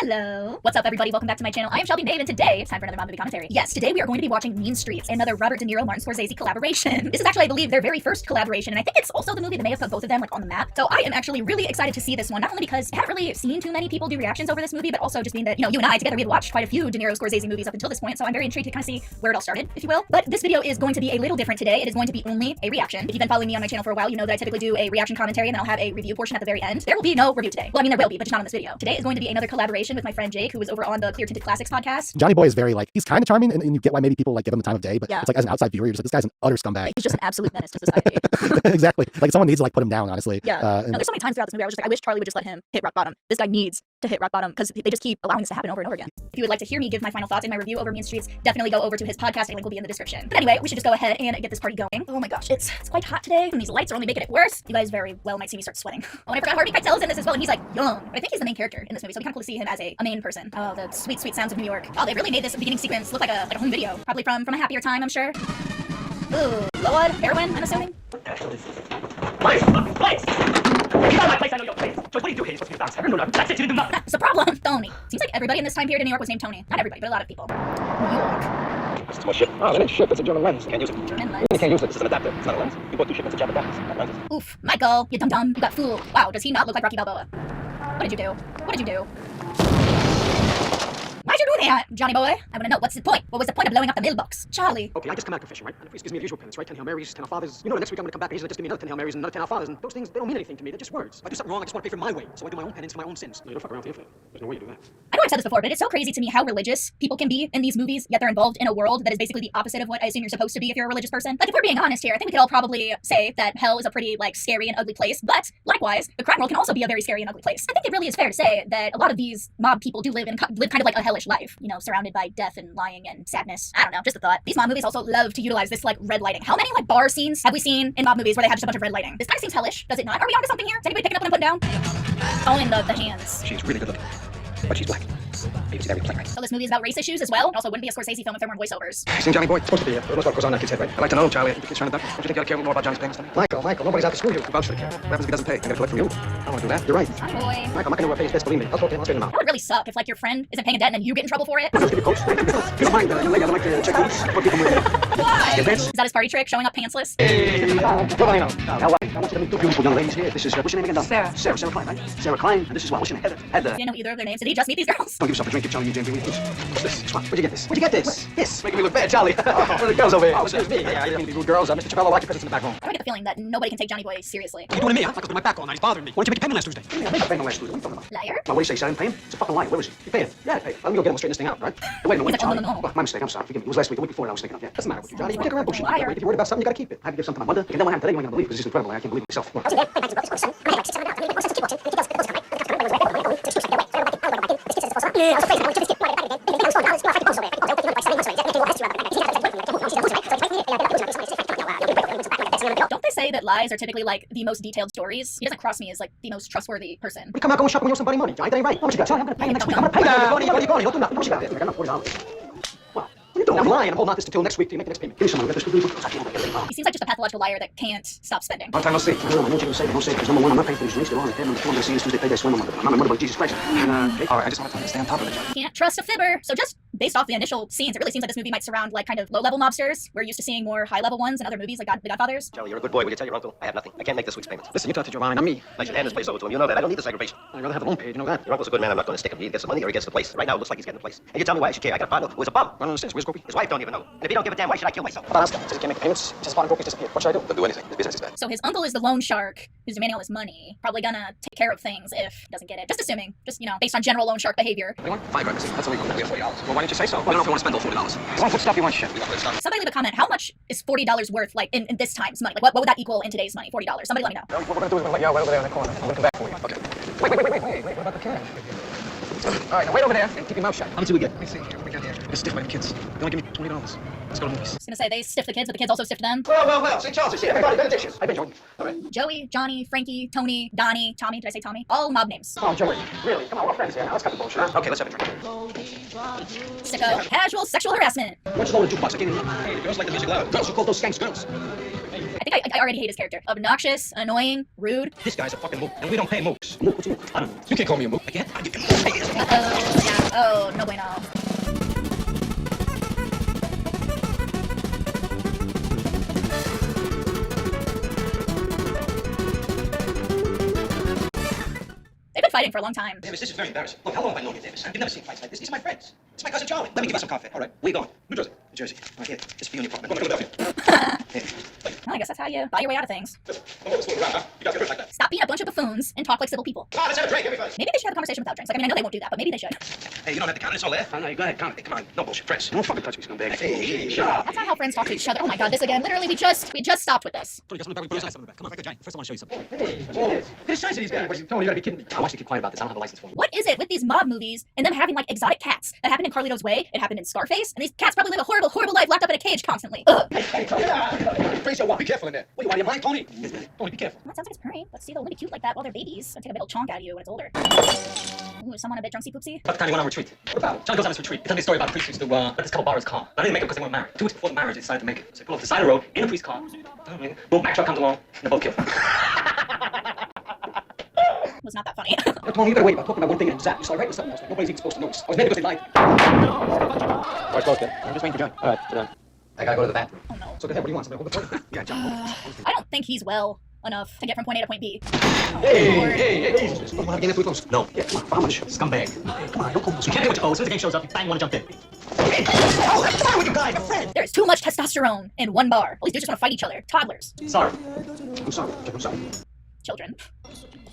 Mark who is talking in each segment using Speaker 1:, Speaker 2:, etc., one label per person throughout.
Speaker 1: Hello. What's up, everybody? Welcome back to my channel. I am Shelby Maeve, and today it's time for another mob movie commentary. Yes, today we are going to be watching Mean Streets, another Robert De Niro, Martin Scorsese collaboration. This is actually, I believe, their very first collaboration, and I think it's also the movie that may have put both of them on the map. So I am actually really excited to see this one, not only because I haven't really seen too many people do reactions over this movie, but also just being that, you and I together, we have watched quite a few De Niro Scorsese movies up until this point, so I'm very intrigued to kind of see where it all started, if you will. But this video is going to be a little different today. It is going to be only a reaction. If you've been following me on my channel for a while, you know that I typically do a reaction commentary, and then I'll have a review portion at the very end. There will be no review today. Well, I mean, there will be, but just not on this video. Today is going to be another collaboration with my friend Jake, who is over on the Clear Tinted Classics podcast.
Speaker 2: Johnny Boy is very he's kind of charming, and you get why maybe people give him the time of day, but
Speaker 1: yeah.
Speaker 2: It's as an outside viewer, you're just this guy's an utter scumbag.
Speaker 1: He's just an absolute menace to society.
Speaker 2: Exactly. Someone needs to put him down, honestly.
Speaker 1: Yeah. No, there's so many times throughout this movie I was just I wish Charlie would just let him hit rock bottom. This guy needs to hit rock bottom because they just keep allowing this to happen over and over again. If you would like to hear me give my final thoughts in my review over Mean Streets, definitely go over to his podcast. A link will be in the description. But anyway, we should just go ahead and get this party going. Oh my gosh, it's quite hot today, and these lights are only making it worse. You guys very well might see me start sweating. Oh, and I forgot Harvey Keitel is in this as well, and he's young. But I think he's the main character in this movie, so it'd be kind of cool to see him as a main person. Oh, the sweet, sweet sounds of New York. Oh, they really made this beginning sequence look like a home video, probably from a happier time, I'm sure. Ooh, blood, heroin, I'm assuming.
Speaker 3: Place! Place! Get out of my place, I know your place. Joy, what do you do here? You're supposed to be a bouncer. No, that's it, you didn't do nothing.
Speaker 1: That's the problem, Tony. Seems like everybody in this time period in New York was named Tony. Not everybody, but a lot of people. New York.
Speaker 3: This is more shit. Oh, that ain't shit. That's a German lens. Can't use it.
Speaker 1: German lens.
Speaker 3: You can't use it. This is an adapter. It's not a lens. You bought two shipments of Jap adapters, not lenses.
Speaker 1: Oof, Michael, you dum-dum. You got fooled. Wow, does he not look like Rocky Balboa? What did you do? What did you do? Why'd you do that, Johnny boy? I wanna know, what's the point? What was the point of blowing up the mailbox? Charlie.
Speaker 4: Okay, I just come out of confession, right? And the priest gives me the usual penance, right? 10 Hail Marys, 10 Our Fathers. You know, the next week I'm gonna come back and he's gonna just give me another 10 Hail Marys and another 10 Our Fathers, and those things, they don't mean anything to me. They're just words. If I do something wrong, I just want to pay for my way. So I do my own penance for my own sins. No, you don't fuck around with the infinite. There's no way you do that.
Speaker 1: I know I've said this before, but it's so crazy to me how religious people can be in these movies, yet they're involved in a world that is basically the opposite of what I assume you're supposed to be if you're a religious person. If we're being honest here, I think we could all probably say that hell is a pretty, scary and ugly place, but likewise, the crime world can also be a very scary and ugly place. I think it really is fair to say that a lot of these mob people do live kind of like a hellish life, surrounded by death and lying and sadness. I don't know, just a thought. These mob movies also love to utilize this red lighting. How many bar scenes have we seen in mob movies where they have just a bunch of red lighting? This kind of seems hellish, does it not? Are we onto something here? Is anybody picking up what I'm putting down? Oh, in the hands.
Speaker 4: She's really good looking, but she's black. Maybe see that really right.
Speaker 1: So this movie is about race issues as well. It also wouldn't be a Scorsese film if there weren't voiceovers.
Speaker 4: You seen Johnny Boy? It's supposed to be. For the most part, goes on in that kid's head, right? I'd like to know, Charlie. I think the kid's trying to duck. Don't you think you ought to care a little more about Johnny's payments than me? Michael, nobody's out to screw you. Vouch for the kid. What happens if he doesn't pay? I'm gonna collect from you. I don't want to do that. You're right.
Speaker 1: Hi, boy.
Speaker 4: Michael, I'm not gonna pay his debts, believe me. I'll talk to him. I'll straighten him out.
Speaker 1: That would really suck if your friend isn't paying a debt and then you get in trouble for it.
Speaker 4: Let's give you a coach. If you don't mind, young lady, I'd like to check these. What people move.
Speaker 1: Why?
Speaker 4: Your pants?
Speaker 1: Is that his party trick, showing up pantsless?
Speaker 4: Hey, what do I know? Now, I want you to meet two beautiful young ladies here. This is, what's your name again?
Speaker 1: Sarah.
Speaker 4: Sarah Klein, right? Sarah Klein, and this is what's your name? Heather.
Speaker 1: You didn't know either of their names. Did he just meet these girls?
Speaker 4: Don't give yourself a drink, you're telling me, James. What's this? Come on, where'd you get this? Where'd you get this? This. Making me look bad, Charlie. Where are the girls over here? Oh, excuse me. Yeah, I didn't mean to be rude, girls. Mr. Chappello, lock your presents in the back room.
Speaker 1: I get the feeling that nobody can take Johnny Boy seriously.
Speaker 4: What are you doing to me, huh? I got my back all night. It's bothering me. Why didn't you make your payment last Tuesday? I made a payment last Tuesday. What are you talking about?
Speaker 1: Liar?
Speaker 4: Now, what do you say, son? I didn't pay him? It's a fucking lie. Where was he? You paid him? Yeah, I paid him. Let me go get him and straighten this thing out, right? Wait a minute, Charlie.
Speaker 1: No.
Speaker 4: Oh, my mistake. I'm sorry. Forgive me. It was last week, the week before, and I was thinking of. Yeah, doesn't matter what you, Johnny. You can't go around bullshit.
Speaker 1: Liar.
Speaker 4: If you're worried about something, you gotta keep it. I have to give something to my mother. You know what happened today? You ain't gonna believe because it's incredible. I can't believe it myself.
Speaker 1: Don't they say that lies are typically the most detailed stories? He doesn't cross me as the most trustworthy person.
Speaker 4: We come out going shopping when you owe somebody money, Johnny. That ain't right. How much you got? Charlie, I'm gonna pay him next week. I'm gonna pay him. Where you going? He'll do nothing. How much you got there? I got enough $40. What are you doing? I'm lying. I'm holding out this until next week to make the next payment. Give me some money. Let this do I can't get it.
Speaker 1: He seems like just a pathological liar that can't stop spending.
Speaker 4: Long time no see. I want you to say it. Don't say it. Because number one, I'm not paying for these drinks. They're on the table. I'm going to see this Tuesday payday swim. I'm not my mother, but Jesus Christ. And, okay. All right, I just want to stay on top of it.
Speaker 1: Can't trust a fibber. So just based off the initial scenes, it really seems like this movie might surround kind of low-level mobsters. We're used to seeing more high-level ones in other movies like The Godfathers.
Speaker 3: Charlie, you're a good boy. Will you tell your uncle? I have nothing. I can't make this week's payments.
Speaker 4: Listen, you talk to Giovanni, not me.
Speaker 3: I should hand this place over to him. You know that. I don't need this aggravation.
Speaker 4: I'd rather have the loan paid. You know that.
Speaker 3: Your uncle's a good man. I'm not going to stick him. He either gets the money or he gets the place. Right now, it looks like he's getting the place. And you tell me why I should care. I got a partner who is a bum.
Speaker 4: I don't understand. Where's Gopi?
Speaker 3: His wife don't even know. And if he don't give a damn, why should I kill myself?
Speaker 4: But ask him. Says he can't make the payments. Says Father Gopi's disappeared. What should I do?
Speaker 3: Don't do anything. His business is bad.
Speaker 1: So his uncle is the loan shark who's demanding all his money. Probably gonna take care of things if he doesn't get it. Just assuming. Just, based on general loan shark behavior.
Speaker 4: What do you want? $5 grand. That's illegal. We have $40. Well, why didn't you say so? Well, I don't know if you want to spend all $40. You want to put stuff you want shit.
Speaker 1: Somebody leave a comment. How much is $40 worth, in this time's money? What would that equal in today's money? $40. Somebody let me know.
Speaker 4: Well, what we're going to do is we're going to let you out right over there in the corner. I'm going to come back for you. Okay. Wait. What about the can? All right, now wait over there and keep your mouth shut.
Speaker 3: How much do we get?
Speaker 4: Let me see what we got here. It's stiff by the kids. They only give me $20. Let's go to movies.
Speaker 1: I was gonna say they stiff the kids, but the kids also stiff them.
Speaker 4: Well. St. Charles is here. Everybody, benediction. I've been joking. All right.
Speaker 1: Joey, Johnny, Frankie, Tony, Donnie, Tommy. Did I say Tommy? All mob names.
Speaker 4: Come on, Joey. Really? Come on, we're friends here. Now let's cut the bullshit. Huh?
Speaker 3: Okay, let's have a drink.
Speaker 1: Sicko. Casual sexual harassment.
Speaker 4: What's wrong with the jukebox? I can't even... Hey, the girls like the music loud. Girls, you call those skanks girls.
Speaker 1: I think I already hate his character. Obnoxious, annoying, rude.
Speaker 3: This guy's a fucking mook, and we don't pay mooks.
Speaker 4: Mook? What's a mook?
Speaker 3: I don't know. You can't call me a mook. I can't.
Speaker 1: Uh-oh. bueno. They've been fighting for a long time.
Speaker 5: Davis, this is very embarrassing. Look, how long have I known you, Davis? You've never seen fights like this. These are my friends. It's my cousin Charlie. Let me give you some coffee. All right. Where you going? New Jersey. New Jersey. All right, here. This is for you in your apartment. Going to Philadelphia. Here.
Speaker 1: Well, I guess that's how you buy your way out of things.
Speaker 5: Listen, don't let us fool around, huh? You got to get like that.
Speaker 1: Stop being a bunch of buffoons and talk like civil people.
Speaker 5: Come on, let's have a drink, everybody.
Speaker 1: Maybe they should have a conversation without drinks. Like, I mean, I know they won't do that, but maybe they should.
Speaker 5: Hey, you don't have to count. It's all there.
Speaker 4: Oh, no, you go ahead, count
Speaker 5: Hey, come on. No bullshit. Friends.
Speaker 4: Don't fucking touch me, scumbag.
Speaker 5: Hey, shut up.
Speaker 1: That's not how friends talk to each other. Oh my god, this again. Literally, we just stopped with this.
Speaker 4: Tony, got something back. We put aside something back. Come on, Johnny. First, I want to show you something.
Speaker 5: Hey, James. Get a size of these guys. Tony, you gotta be kidding me.
Speaker 4: I want you to keep quiet about this. I don't have a license for you.
Speaker 1: What is it with these mob movies and them having like exotic cats? That happened in Carlito's Way. It happened in Scarface. And these cats probably live a horrible, horrible life locked up in a cage constantly. Ugh.
Speaker 5: Hey, Tony. Face your walk. Be careful in there. What, you out of your mind, Tony? Tony, be careful.
Speaker 1: Well, it sounds like it's purring. Let's see, they'll only be cute like that while they're babies. They'll take a big old chonk out of you when it's older. Ooh, is someone a bit drunksy poopsy?
Speaker 3: About the time he went on retreat. What about? Johnny goes on his retreat. He tells me a story about a priest who used to let this couple borrow his car. Now, they didn't make it because they weren't married. 2 weeks before the marriage, they decided to make it. So they pull off the side of the road in a priest's car. Boom, Mack truck comes along, and they're both killed.
Speaker 1: It was not that funny.
Speaker 4: Tony, you gotta wait about talking about one thing and zap. You started writing something else. Nobody's even supposed to notice. I was mad because they lied.
Speaker 2: Where's both good?
Speaker 4: I'm just waiting for Johnny.
Speaker 2: All right, sit down.
Speaker 5: I gotta go to the bathroom.
Speaker 1: Oh no.
Speaker 4: So go ahead, what do you want? Somebody hold the phone? Yeah, John.
Speaker 1: I don't think he's well enough to get from point A to point B.
Speaker 5: Hey, Jesus.
Speaker 4: You want to get too close?
Speaker 3: No.
Speaker 4: Yeah, come on, how much?
Speaker 3: Scumbag.
Speaker 4: Come on, don't pull
Speaker 3: You can't get what you owe. As soon as the game shows up, you bang, you want to jump in.
Speaker 5: Hey, oh, what's wrong with you guys? I'm friends.
Speaker 1: There's too much testosterone in one bar. All these dudes just want to fight each other. Toddlers.
Speaker 3: Sorry.
Speaker 4: I'm sorry, Jack, I'm sorry.
Speaker 1: Children.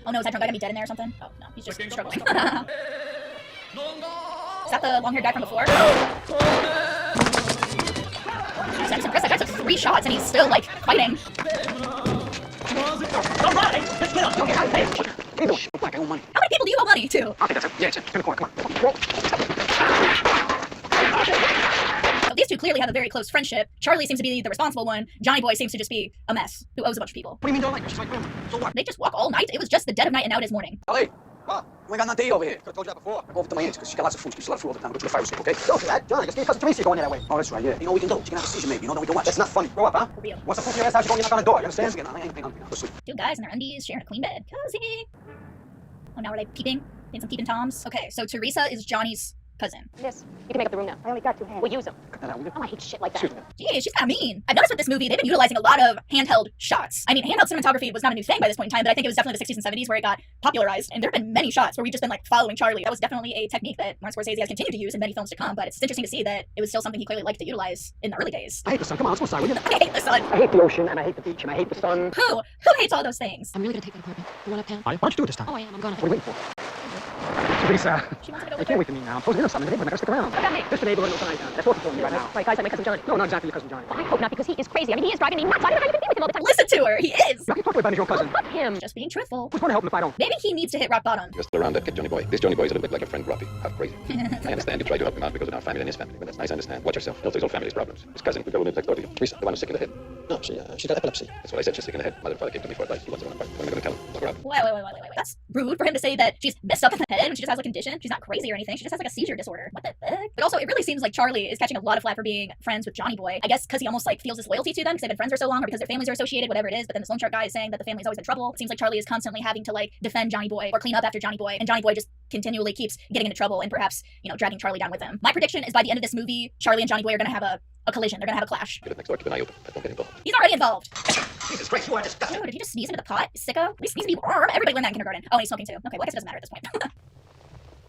Speaker 1: Oh no, is that drunk guy gonna be dead in there or something? Oh no, he's just struggling. Is that the long-haired guy from before? Jeez, I'm impressed. That guy took 3 shots and he's still like fighting.
Speaker 3: All right. Let's split up. Okay, hey.
Speaker 4: Hey, no, black, I owe money.
Speaker 1: How many people do you owe money to?
Speaker 4: I'll take that. Yeah, it's it. Come on, come on.
Speaker 1: So these two clearly have a very close friendship. Charlie seems to be the responsible one. Johnny Boy seems to just be a mess who owes a bunch of people.
Speaker 4: What do you mean don't like her? She's my grandma. So what?
Speaker 1: They just walk all night. It was just the dead of night and now it is morning.
Speaker 4: Ellie, what? We ain't got no date over here. Could've told you that before. I go over to my aunt's because she got lots of food. She a lot of food all the time. Go to the fire escape, okay? Don't do that, Johnny. Just get your cousin Teresa going that way. Oh, that's right, yeah. You know what we can do? She can have a seizure maybe. You know, then we can watch. That's not funny. Grow up, huh?
Speaker 1: For real.
Speaker 4: What's the food in your ass house? You go and you knock on the door. You understand? Again, I ain't hungry now. Go sleep.
Speaker 1: 2 guys in their undies sharing a queen bed. Cozy. Oh, now are they peeping? Getting some peeping toms? Okay, so Teresa is Johnny's cousin.
Speaker 6: Yes, you can make up the room now. I only got 2 hands. We'll use them.
Speaker 4: Cut that out, will you?
Speaker 6: Oh, I hate shit like that.
Speaker 4: Excuse me.
Speaker 1: Geez, she's kind of mean. I've noticed with this movie, they've been utilizing a lot of handheld shots. I mean, handheld cinematography was not a new thing by this point in time, but I think it was definitely the 60s and 70s where it got popularized. And there have been many shots where we've just been like following Charlie. That was definitely a technique that Martin Scorsese has continued to use in many films to come, but it's interesting to see that it was still something he clearly liked to utilize in the early days.
Speaker 4: I hate the sun. Come on, let's go outside, will you?
Speaker 1: I hate the sun.
Speaker 4: I hate the ocean, and I hate the beach, and I hate the sun.
Speaker 1: Who hates all those things?
Speaker 6: I'm really gonna take that apartment. The one uptown.
Speaker 4: Why don't you do it this time?
Speaker 6: Oh, I am. I'm gonna.
Speaker 4: What are you waiting for? Teresa,
Speaker 1: She wants to get
Speaker 4: you
Speaker 1: over
Speaker 4: can't wait for me now. I'm supposed to know something. The neighborhood, I gotta stick around.
Speaker 6: What about me?
Speaker 4: Just the neighborhood, no time. That's what you're telling me right now.
Speaker 6: Right, guys, like my cousin Johnny.
Speaker 4: No, not exactly your cousin Johnny.
Speaker 6: Well, I hope not, because he is crazy. I mean, he is driving me nuts. I don't know how you can be with him all the time.
Speaker 1: Listen to her. He is.
Speaker 4: How can you talk to me about his own cousin?
Speaker 6: Fuck him.
Speaker 1: Just being truthful.
Speaker 4: Who's going to help him if I don't?
Speaker 1: Maybe he needs to hit rock bottom.
Speaker 7: You're still around that kid, Johnny Boy. This Johnny Boy is a little bit like a friend Grumpy, half crazy. I understand you try to help him out because of our family and his family, but that's nice, I understand. Watch yourself. He'll fix all family's problems. His cousin could go live next door to you. Teresa, the one who's sick in the head. No, she got epilepsy. That's what I said, she's sick in the head. Mother and father came to me for advice. He wants to run apart. What am I going to tell him? Lock her up.
Speaker 1: Wait. That's rude for him to say that she's messed up in the head when she just has a condition. She's not crazy or anything. She just has like a seizure disorder. What the heck? But also, it really seems like Charlie is catching a lot of flack for being friends with Johnny Boy. I guess because he almost like feels this loyalty to them because they've been friends for so long or because their families are associated, whatever it is. But then this loan shark guy is saying that the family's always in trouble. It seems like Charlie is constantly having to like defend Johnny Boy or clean up after Johnny Boy, and Johnny Boy just continually keeps getting into trouble and perhaps, dragging Charlie down with him. My prediction is by the end of this movie, Charlie and Johnny Boy are gonna have a collision. They're gonna have a clash.
Speaker 7: Get it next door, keep an eye open, but don't get involved.
Speaker 1: He's already involved.
Speaker 5: Jesus Christ, you are disgusting.
Speaker 1: Dude, did he just sneeze into the pot? Sicko? He sneezed into the arm. Everybody learned that in kindergarten. Oh, and he's smoking too. Okay, well, I guess it doesn't matter at this point.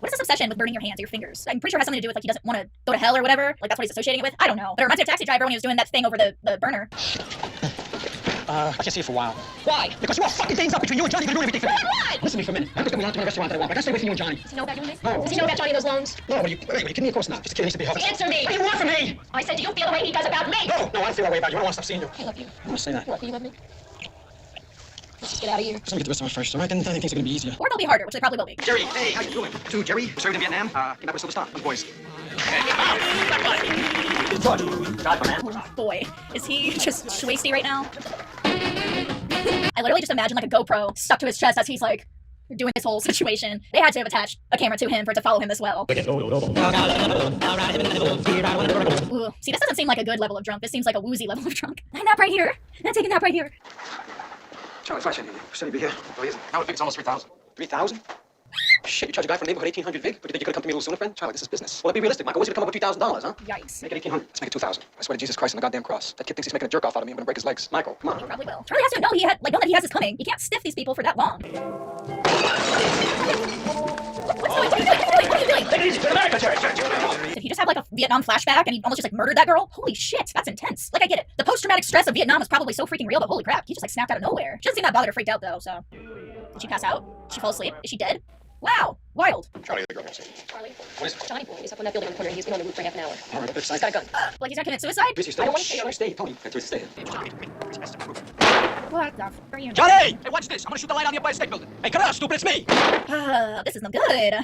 Speaker 1: What is this obsession with burning your hands or your fingers? I'm pretty sure it has something to do with like he doesn't want to go to hell or whatever. Like that's what he's associating it with. I don't know. But it reminds me of Taxi Driver when he was doing that thing over the burner.
Speaker 4: I can't see you for a while.
Speaker 6: Why?
Speaker 4: Because you all fucking things up between you and Johnny. You're doing everything for me.
Speaker 6: What?
Speaker 4: Listen to me for a minute. I'm just going out to a restaurant that I want. I gotta stay away from you and Johnny.
Speaker 6: Does he know about doing this?
Speaker 4: No.
Speaker 6: Does he know about Johnny and those loans?
Speaker 4: No, what are you kidding me? Of course not. Just a kid needs to be helped.
Speaker 6: Answer me!
Speaker 4: What do you want from me?
Speaker 6: I said, do you feel the way he does about me?
Speaker 4: No, I don't feel that way about you. I don't want to stop seeing you.
Speaker 6: I love you.
Speaker 4: I want to say that.
Speaker 6: What, do you love me? Let's just get out of here.
Speaker 4: Just let me get the restaurant first, all right? Then I think things are gonna be easier.
Speaker 1: Or they'll be harder, which they probably will be.
Speaker 4: Jerry, hey, how you doing? To Jerry, served in Vietnam. Came back with Silver Star. Those boys.
Speaker 1: Oh, boy, is he just schwasty right now? I literally just imagine like a GoPro stuck to his chest as he's like doing this whole situation. They had to have attached a camera to him for it to follow him this well. Ooh. See, this doesn't seem like a good level of drunk. This seems like a woozy level of drunk. I nap right here. I'm taking a nap right here.
Speaker 4: Charlie Flash, I said he'd be here. Oh, he isn't.
Speaker 5: Now I think it's almost 3,000.
Speaker 4: 3,000? Shit, you charge a guy from the neighborhood 1,800 vig? But you could have come to me a little sooner, friend? Charlie, this is business. Well, let's be realistic, Michael. What's gonna come up with $3,000, huh?
Speaker 1: Yikes.
Speaker 4: Make it 1,800. Let's make it 2,000. I swear to Jesus Christ on the goddamn cross. That kid thinks he's making a jerk off out of me. I'm gonna break his legs. Michael, come on.
Speaker 1: He probably will. Charlie has to know he had know that he has this coming. He can't stiff these people for that long. What are you doing?
Speaker 3: Take it easy. We're in America, Jerry.
Speaker 1: Did he just have like a Vietnam flashback and he almost just like murdered that girl? Holy shit, that's intense. Like I get it. The post-traumatic stress of Vietnam is probably so freaking real, but holy crap, he just like snapped out of nowhere. She doesn't seem that bothered or freaked out though, so. Did she pass out? Did she fall asleep? Is she dead? Wow, wild.
Speaker 7: Charlie, the girl.
Speaker 6: Charlie.
Speaker 3: What is it?
Speaker 6: Johnny boy is up on that building on the corner and he's been on the roof for half an hour.
Speaker 3: All right,
Speaker 6: He's got a gun.
Speaker 1: Like he's not committing suicide?
Speaker 3: Teresa, stay.
Speaker 6: I don't want to stay.
Speaker 3: Shh, stay. Tony, Teresa, stay.
Speaker 1: What the f are you?
Speaker 4: Johnny! Hey, watch this. I'm gonna shoot the light on the Empire State Building. Hey, cut it out, stupid. It's me.
Speaker 1: This is no good.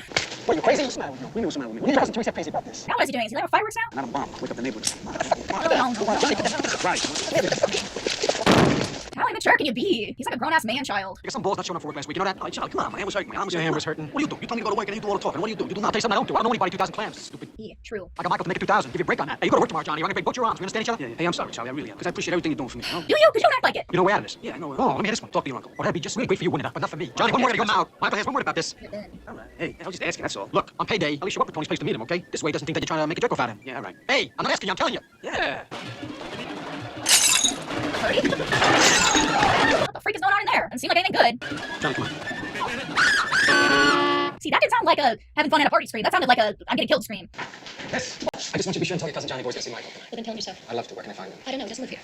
Speaker 4: What, you crazy? What's the matter with you? We knew what's the matter with me. When you Teresa crazy about this?
Speaker 1: Now what is he doing? Is he lighting fireworks now?
Speaker 4: Not a bomb. Wake up the neighborhood.
Speaker 1: Johnny,
Speaker 4: Right.
Speaker 1: how immature can you be? He's like a grown-ass man-child.
Speaker 4: I got some balls not showing up for work last week. You know that? Oh, Charlie, come on. My hand was hurting. My arm was hurting. Your hand was hurting. What do you do? You tell me to go to work and you do all the talking. What do? You do not. I'll tell you something I don't do. I don't know anybody 2,000 clams. Stupid.
Speaker 1: Yeah, true.
Speaker 4: I got Michael to make it 2,000. Give you a break on that. Hey, you go to work tomorrow, Johnny. You're gonna both your arms. We understand each other? Yeah. Hey, I'm sorry, Charlie. I really am. Because I appreciate everything you're doing for me. You know?
Speaker 1: Do you? Because you don't act like it.
Speaker 4: You know, way out of this. Yeah, I know. Oh, let me hear this one. Talk to your uncle. Well, that'd be just really great for you, wouldn't it? But not for me. Johnny, one more to go now. Michael has one word about this. All right. Hey, I was just asking, that's all. Look, on payday, at least show up at Tony's place to meet him, okay? This way he doesn't think that you're trying to make a jerk off out of him. Yeah, all right. Hey, I'm not asking you, I'm telling you. Yeah.
Speaker 1: What the freak is going on in there? Doesn't seem like anything good.
Speaker 4: Johnny, come on.
Speaker 1: See, that didn't sound like a having fun at a party scream. That sounded like a I'm getting killed scream.
Speaker 3: Yes. I just want you to be sure and tell your cousin Johnny Boy's gonna see Michael.
Speaker 6: Well, then tell him yourself.
Speaker 3: I'd love to. Where can I find him?
Speaker 6: I don't know. He doesn't live here.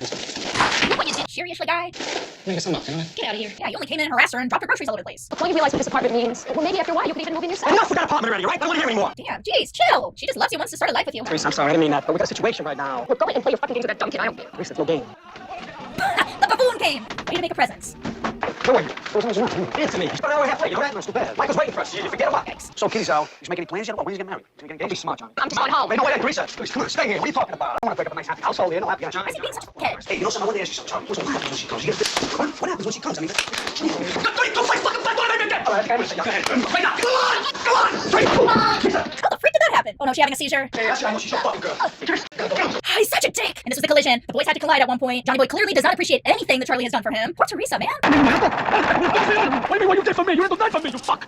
Speaker 1: Look what you did. Seriously, guy?
Speaker 3: I guess I'm not, you know that?
Speaker 6: Get out of here.
Speaker 1: Yeah, you only came in and harassed her and dropped her groceries all over the place.
Speaker 6: Well, you realize what this apartment means. Well, maybe after a while you could even move in yourself.
Speaker 4: Enough with that apartment already, right? I don't want to hear anymore.
Speaker 1: Damn, jeez, chill. She just loves you, wants to start a life with you.
Speaker 4: Teresa, I'm sorry. I didn't mean that. But we got a situation right now.
Speaker 6: Well, go and play your fucking games with that dumb kid. I don't care.
Speaker 4: Teresa, it's no game.
Speaker 1: The baboon came. Way to make a presence.
Speaker 4: No, wait. Answer me. He's about an hour and a half late. You know that? That's too bad. Michael's waiting for us. You forget about it.
Speaker 1: Yikes.
Speaker 4: So, Kitty's out. He's making any plans yet? When he's getting married? He's gonna get engaged? Don't be smart, Johnny.
Speaker 6: I'm just going home.
Speaker 4: Hey, no, wait, Teresa. Please, come on. Stay here. What are you talking about? I don't want to break up a nice, happy household here. No happy, Johnny.
Speaker 1: Why is he being such a kid?
Speaker 4: Hey, you know something? I want to ask you something, Charlie. What's what happens when she comes? You get what happens when she comes? I mean, don't fight fucking back. All right, okay, go ahead. Right now. Go on. Straight.
Speaker 1: How the freak did that happen? Oh no, she having a seizure?
Speaker 4: Hey, that's right. She's your fucking girl.
Speaker 1: He's such a dick. And this was the collision. The boys had to collide at one point. Johnny Boy clearly does not appreciate anything that Charlie has done for him. Poor Teresa, man.
Speaker 4: What do you mean what you did for me? You didn't do nothing for me, you fuck.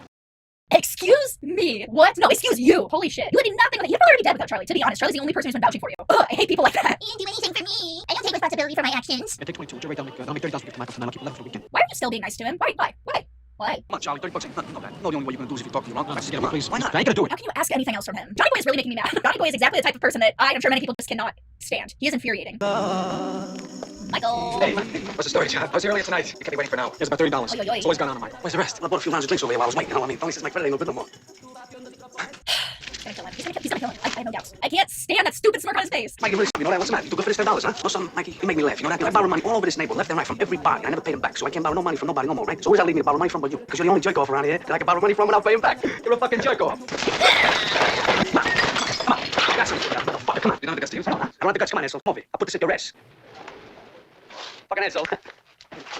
Speaker 1: Excuse me. What? No, excuse you. Holy shit. You would do nothing. You'd probably already be dead without Charlie. To be honest, Charlie's the only person who's been vouching for you. Ugh, I hate people like that.
Speaker 8: You didn't do anything for me. I don't take responsibility for my actions.
Speaker 4: I take 22. You're right. I'll make 30,000 to Michael tonight. I'll keep 11 for the weekend.
Speaker 1: Why are you still being nice to him? Why? Why?
Speaker 4: Come on, Charlie. 30 bucks ain't nothing. No, no, the only way you're gonna do is if you talk to your uncle. Just get him out, please. Why not? I ain't gonna do it.
Speaker 1: How can you ask anything else from him? Johnny Boy is really making me mad. Johnny Boy is exactly the type of person that I'm sure many people just cannot stand. He is infuriating. Michael.
Speaker 4: Hey, what's the story, John? I was here earlier tonight. You kept me waiting for an hour. Here's about $30.
Speaker 1: Oy, oy, oy.
Speaker 4: It's always gone on, Michael. Where's the rest? I bought a few rounds of drinks over here while I was waiting. You know what I mean? Tony says my friend ain't no good no more.
Speaker 1: He's gonna kill him. He's gonna kill him. I have no doubts. I can't stand that stupid smirk on his face.
Speaker 4: Mikey, really, you know that? What's the matter? You too good for this $10, huh? Know something, Mikey? You make me laugh. You know that? I borrow money all over this neighborhood, left and right, from everybody. I never paid them back, so I can't borrow no money from nobody no more, right? So who's that leave me to borrow money from but you? Because you're the only jerk off around here that I can borrow money from without paying back. You're a fucking jerk off. Come on. That's it. Motherfucker, come on. You don't have the guts to use? I don't have the guts. Come on, asshole. Come over here. I'll put this at your rest. Fucking asshole.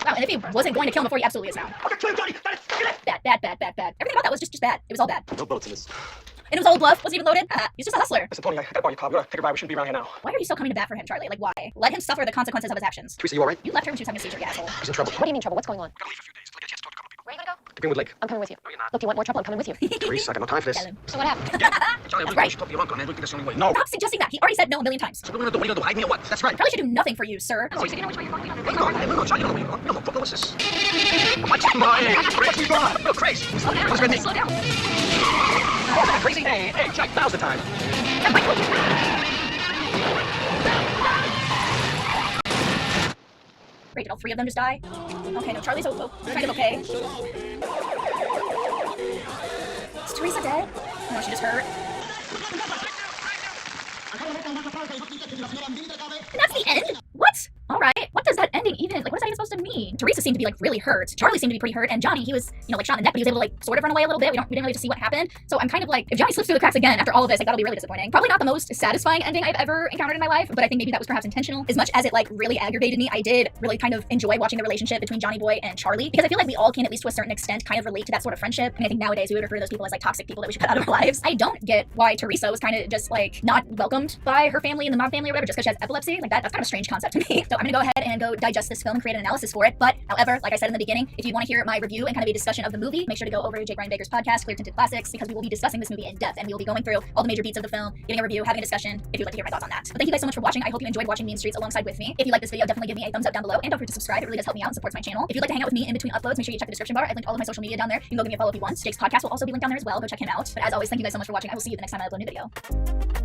Speaker 1: Wow, and if he wasn't going to kill him before, he absolutely is now.
Speaker 4: Okay, kill him, Johnny.
Speaker 1: Bad. Everything about that was just bad. It was all bad.
Speaker 4: No bullets in this.
Speaker 1: And it was old bluff. Wasn't even loaded. He's just a hustler.
Speaker 4: Listen, Tony, I gotta borrow your car. We gotta take a ride. We shouldn't be around here now.
Speaker 1: Why are you still coming to bat for him, Charlie? Like, why? Let him suffer the consequences of his actions.
Speaker 4: Teresa, you alright?
Speaker 1: You left her when she was having a seizure, you asshole.
Speaker 4: He's in trouble.
Speaker 6: What do you mean trouble? What's going on?
Speaker 4: We're gonna leave for a few days till I get a chance to talk to a couple people.
Speaker 6: Where are you gonna go?
Speaker 4: To Greenwood Lake.
Speaker 6: I'm coming with you.
Speaker 4: No, you're not.
Speaker 6: Look, you want more trouble? I'm coming with you.
Speaker 4: Teresa, I got no time for this.
Speaker 1: Tell him.
Speaker 6: So what happened?
Speaker 4: Charlie, I
Speaker 1: That's
Speaker 4: really
Speaker 1: right.
Speaker 4: should talk to your uncle, man. I think that's the only way. No.
Speaker 1: Stop suggesting that. He already said no a million times.
Speaker 4: So what are we gonna do? What are you gonna do? Hide me or what? That's right.
Speaker 1: Probably should do nothing for you, sir.
Speaker 6: So you said you know which way you're going?
Speaker 4: No, Charlie, you don't know where you're going. You don't know what's this? What's crazy? You're crazy.
Speaker 6: Slow down.
Speaker 4: What's with me?
Speaker 6: Slow down.
Speaker 4: Crazy? Hey, Jack, now's the time.
Speaker 1: Wait, did all three of them just die? Okay, no, Charlie's kind of okay. Is Teresa dead? No, she just hurt. And that's the end? What? Alright, what does that ending even, like, what is that even supposed to mean? Teresa seemed to be, like, really hurt. Charlie seemed to be pretty hurt, and Johnny, he was, you know, like, shot in the neck, but he was able to, like, sort of run away a little bit. We didn't really just see what happened. So I'm kind of like, if Johnny slips through the cracks again after all of this, like, that'll be really disappointing. Probably not the most satisfying ending I've ever encountered in my life, but I think maybe that was perhaps intentional. As much as it, like, really aggravated me, I did really kind of enjoy watching the relationship between Johnny Boy and Charlie, because I feel like we all can, at least to a certain extent, kind of relate to that sort of friendship. And I think nowadays we would refer to those people as, like, toxic people that we should cut out of our lives. I don't get why Teresa was kind of just, like, not welcomed by her family and the mob family or whatever, just because she has epilepsy. Like, that's kind of a strange concept to me. So I'm gonna go ahead and go digest digest this film and create an analysis for it. But however, like I said in the beginning, if you want to hear my review and kind of a discussion of the movie, make sure to go over to Jake Ryan Baker's podcast, Clear Tinted Classics, because we will be discussing this movie in depth and we will be going through all the major beats of the film, giving a review, having a discussion, if you'd like to hear my thoughts on that. But thank you guys so much for watching. I hope you enjoyed watching Mean Streets alongside with me. If you like this video, definitely give me a thumbs up down below, and don't forget to subscribe. It really does help me out and supports my channel. If you'd like to hang out with me in between uploads, make sure you check the description bar. I've linked all of my social media down there. You can go give me a follow if you want. Jake's podcast will also be linked down there as well. Go check him out. But as always, thank you guys so much for watching. I will see you the next time I upload a new video.